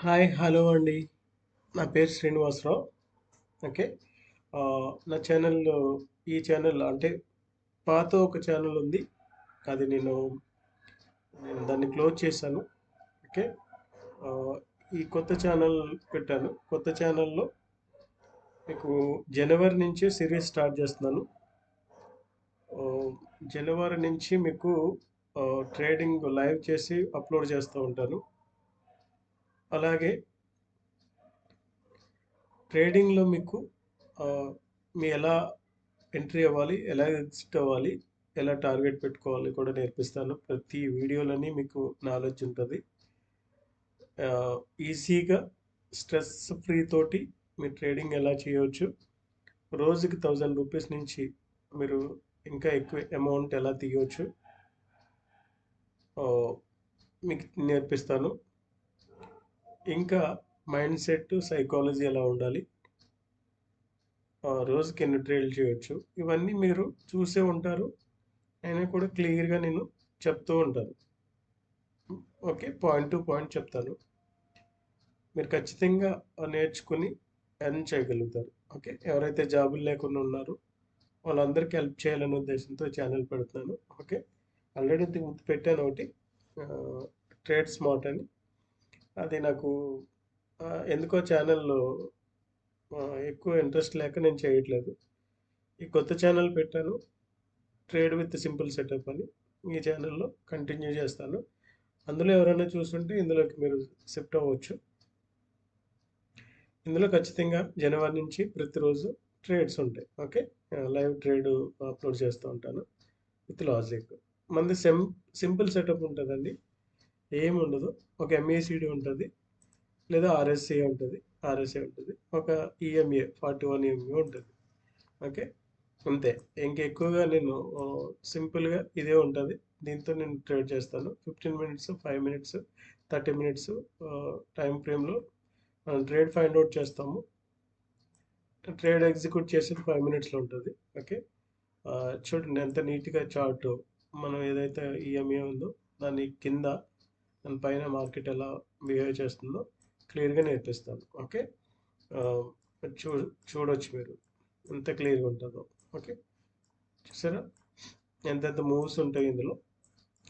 Hi hello అండి. నా పేరు శ్రీనివాసరావు. ఓకే. నా ఈ ఛానల్ అంటే పాత ఒక ఛానల్ ఉంది. అది నేను దాన్ని క్లోజ్ చేశాను. ఓకే. ఆహ్, ఈ కొత్త ఛానల్ పెట్టాను. కొత్త ఛానల్‌లో మీకు జనవరి నుంచి సిరీస్ స్టార్ట్ చేస్తున్నాను. ఆహ్, జనవరి నుంచి మీకు ట్రేడింగ్ లైవ్ చేసి అప్లోడ్ చేస్తూ ఉంటాను. అలాగే ట్రేడింగ్‌లో మీకు ఆహ్, ఎలా ఎంట్రీ అవ్వాలి, ఎలా ఎగ్జిట్ అవ్వాలి, ఎలా టార్గెట్ పెట్టుకోవాలి కూడా నేర్పిస్తాను. ప్రతి వీడియోలోని మీకు నాలెడ్జ్ ఉంటుంది. ఈజీగా స్ట్రెస్ ఫ్రీ తోటి మీరు ట్రేడింగ్ ఎలా చేయవచ్చు, రోజుకి ₹1000 నుంచి మీరు ఇంకా ఎక్కువ అమౌంట్ ఎలా తీయవచ్చు మీకు నేర్పిస్తాను. ఇంకా మైండ్ సెట్ సైకాలజీ ఎలా ఉండాలి, రోజుకి ఎన్ని ట్రేడ్లు చేయొచ్చు, ఇవన్నీ మీరు చూసే ఉంటారు. అయినా కూడా క్లియర్గా నేను చెప్తూ ఉంటాను. ఓకే, పాయింట్ టు పాయింట్ చెప్తాను. మీరు ఖచ్చితంగా నేర్చుకుని ఎర్న్ చేయగలుగుతారు. ఓకే, ఎవరైతే జాబులు లేకుండా ఉన్నారో వాళ్ళందరికీ హెల్ప్ చేయాలనే ఉద్దేశంతో ఛానల్ పెడుతున్నాను. ఓకే, ఆల్రెడీ ఇంతకు ముందు పెట్టాను ఒకటి, ట్రేడ్ స్మార్ట్ అని. అది నాకు ఎందుకో ఛానల్లో ఎక్కువ ఇంట్రెస్ట్ లేక నేను చేయట్లేదు. ఈ కొత్త ఛానల్ పెట్టాను, ట్రేడ్ విత్ సింపుల్ సెటప్ అని. ఈ ఛానల్లో కంటిన్యూ చేస్తాను. అందులో ఎవరైనా చూస్తుంటే ఇందులోకి మీరు షిఫ్ట్ అవ్వచ్చు. ఇందులో ఖచ్చితంగా జనవరి నుంచి ప్రతిరోజు ట్రేడ్స్ ఉంటాయి. ఓకే, లైవ్ ట్రేడ్ అప్లోడ్ చేస్తూ ఉంటాను విత్ లాజిక్. మనది సింపుల్ సెటప్ ఉంటుందండి, ఏముండదు. ఒక ఎంఏసిడి ఉంటుంది, లేదా ఆర్ఎస్ఏ ఉంటుంది, ఒక ఈఎంఏ 41 ఉంటుంది. ఓకే, అంతే. ఇంకెక్కువగా నేను సింపుల్గా ఇదే ఉంటుంది. దీంతో నేను ట్రేడ్ చేస్తాను. 15 మినిట్స్, 5 మినిట్స్, 30 మినిట్స్ టైం ఫ్రేమ్లో మనం ట్రేడ్ ఫైండ్ అవుట్ చేస్తాము. ట్రేడ్ ఎగ్జిక్యూట్ చేసేది 5 మినిట్స్లో ఉంటుంది. ఓకే, చూడండి ఎంత నీట్గా చార్ట్. మనం ఏదైతే ఈఎంఏ ఉందో దాని కింద, దాని పైన మార్కెట్ ఎలా బిహేవ్ చేస్తుందో క్లియర్గా నేర్పిస్తాను. ఓకే, ఆ, చూ చూడొచ్చు మీరు ఎంత క్లియర్గా ఉంటుందో. ఓకే, చూసారా ఎంతెంత మూవ్స్ ఉంటాయి ఇందులో,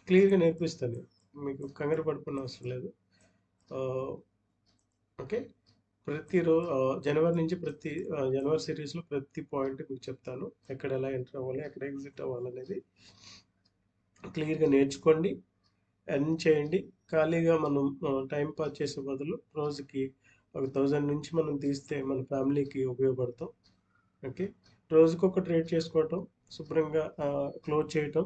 క్లియర్గా నేర్పిస్తాను నేను. మీకు కంగారు పడుకున్న అవసరం లేదు. ఆ, ఓకే, జనవరి నుంచి జనవరి సిరీస్లో ప్రతి పాయింట్ మీకు చెప్తాను. ఎక్కడ ఎలా ఎంటర్ అవ్వాలి, ఎక్కడ ఎగ్జిట్ అవ్వాలి అనేది క్లియర్గా నేర్చుకోండి, ఎర్న్ చేయండి. ఖాళీగా మనం టైం పాస్ చేసే బదులు రోజుకి ఒక 1000 నుంచి మనం తీస్తే మన ఫ్యామిలీకి ఉపయోగపడతాం. ఓకే, రోజుకి ఒక ట్రేడ్ చేసుకోవటం, శుభ్రంగా క్లోజ్ చేయటం,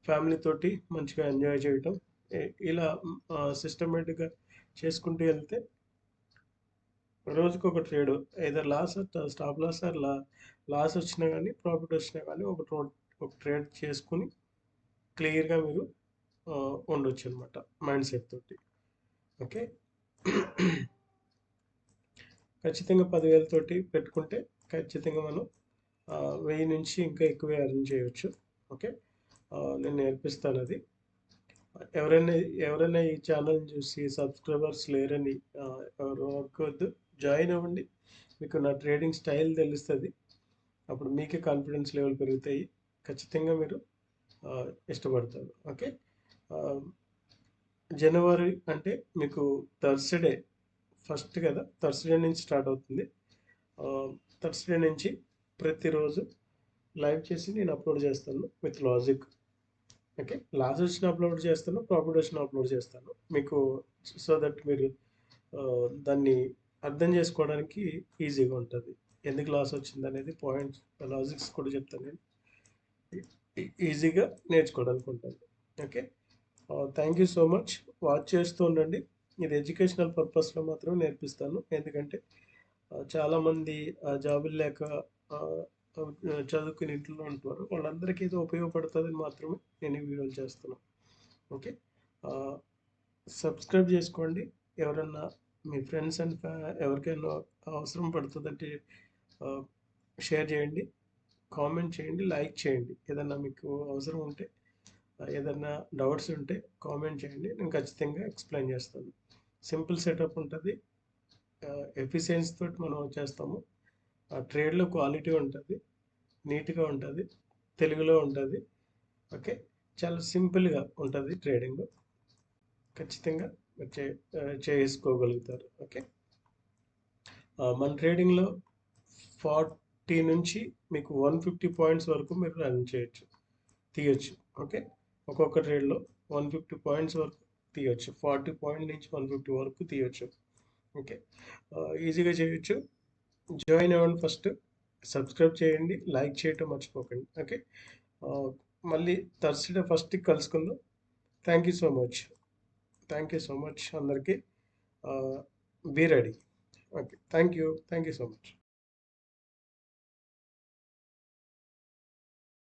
ఫ్యామిలీ తోటి మంచిగా ఎంజాయ్ చేయటం, ఇలా సిస్టమేటిక్గా చేసుకుంటూ వెళ్తే రోజుకి ఒక trade, either stop loss or loss వచ్చినా కానీ ప్రాఫిట్ వచ్చినా కానీ ఒక ట్రేడ్ చేసుకుని క్లియర్గా మీరు ఉండొచ్చు అనమాట మైండ్ సెట్ తోటి. ఓకే, ఖచ్చితంగా 10,000 తోటి పెట్టుకుంటే ఖచ్చితంగా మనం 1000 నుంచి ఇంకా ఎక్కువ ఎర్న్ చేయొచ్చు. ఓకే, నేను నేర్పిస్తాను అది. ఎవరైనా ఎవరైనా ఈ ఛానల్ చూసి సబ్స్క్రైబర్స్ లేరని ఎవరు అనుకోవద్దు, జాయిన్ అవ్వండి. మీకు నా ట్రేడింగ్ స్టైల్ తెలుస్తుంది. అప్పుడు మీకే కాన్ఫిడెన్స్ లెవెల్ పెరుగుతాయి. ఖచ్చితంగా మీరు ఇష్టపడతారు. ఓకే, ఆ, జనవరి అంటే మీకు థర్స్డే ఫస్ట్ కదా, థర్స్డే నుంచి స్టార్ట్ అవుతుంది. థర్స్డే నుంచి ప్రతిరోజు లైవ్ చేసి నేను అప్లోడ్ చేస్తాను విత్ లాజిక్. ఓకే, లాస్ వచ్చిన అప్లోడ్ చేస్తాను, ప్రాఫిట్ వచ్చిన అప్లోడ్ చేస్తాను మీకు. సో దట్ మీరు దాన్ని అర్థం చేసుకోవడానికి ఈజీగా ఉంటుంది. ఎందుకు లాస్ వచ్చింది అనేది పాయింట్స్, లాజిక్స్ కూడా చెప్తాను నేను. ఈజీగా నేర్చుకోవడానికి ఉంటుంది. Okay, thank you so much. Watch చేస్తూ ఉండండి. ఇది ఎడ్యుకేషనల్ పర్పస్లో మాత్రం నేర్పిస్తాను. ఎందుకంటే చాలామంది జాబులు లేక ఆ, చదువుకుని ఇంట్లో ఉంటున్నారు. వాళ్ళందరికీ ఇది ఉపయోగపడుతుందని మాత్రమే నేను ఈ వీడియోలు చేస్తున్నాను. ఓకే, సబ్స్క్రైబ్ చేసుకోండి. ఎవరన్నా మీ ఫ్రెండ్స్ అండ్ ఎవరికైనా అవసరం పడుతుందంటే షేర్ చేయండి, కామెంట్ చేయండి, లైక్ చేయండి. ఏదన్నా మీకు అవసరం ఉంటే, ఏదన్నా డౌట్స్ ఉంటే కామెంట్ చేయండి, నేను ఖచ్చితంగా ఎక్స్ప్లెయిన్ చేస్తాను. సింపుల్ సెటప్ ఉంటుంది. ఎఫిషియన్సీ తోటి మనం చేస్తాము. ట్రేడ్లో క్వాలిటీ ఉంటుంది, నీట్గా ఉంటుంది, తెలుగులో ఉంటుంది. ఓకే, చాలా సింపుల్గా ఉంటుంది ట్రేడింగ్. ఖచ్చితంగా మీరు చేసుకోగలుగుతారు. ఓకే, మన ట్రేడింగ్లో 40 నుంచి మీకు 150 పాయింట్స్ వరకు మీరు రన్ చేయొచ్చు, తీయొచ్చు. ఓకే, ఒక్కొక్క ట్రేడ్లో 150 పాయింట్స్ వరకు తీయొచ్చు. 40 పాయింట్ నుంచి 150 వరకు తీయొచ్చు. ఓకే, ఈజీగా చేయొచ్చు. జాయిన్ అవ్వండి. ఫస్ట్ సబ్స్క్రైబ్ చేయండి, లైక్ చేయటం మర్చిపోకండి. ఓకే, మళ్ళీ థర్స్డే ఫస్ట్ కలుసుకుందాం. Thank you so much. Thank you so much అందరికీ. Be ready. Okay, thank you so much.